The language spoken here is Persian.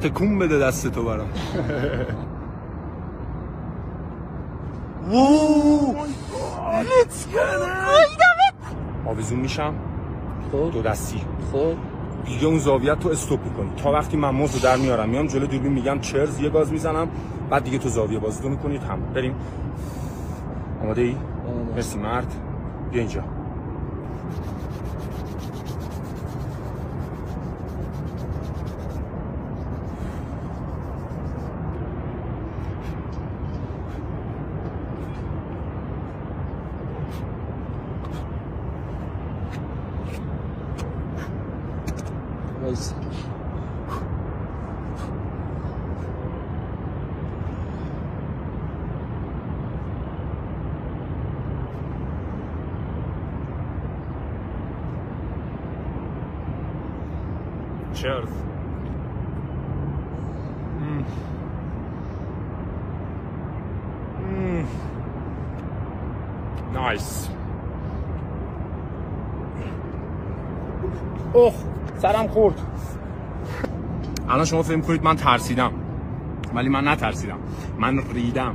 تکون بده دست تو برام. آویزون میشم دو دستی. خب دیگه اون زاویه تو استوب میکنی تا وقتی من موزو در میارم میام جلو دوربین میگم چرز، یه گاز میزنم، بعد دیگه تو زاویه بازی رو میکنی. تمام. بریم. آماده ای؟ مرسی مرد. بیا اینجا. وایس چرز. نایس. اوه سرم خورد. الان شما فکر می‌کنید من ترسیدم، ولی من نترسیدم، من ریدم.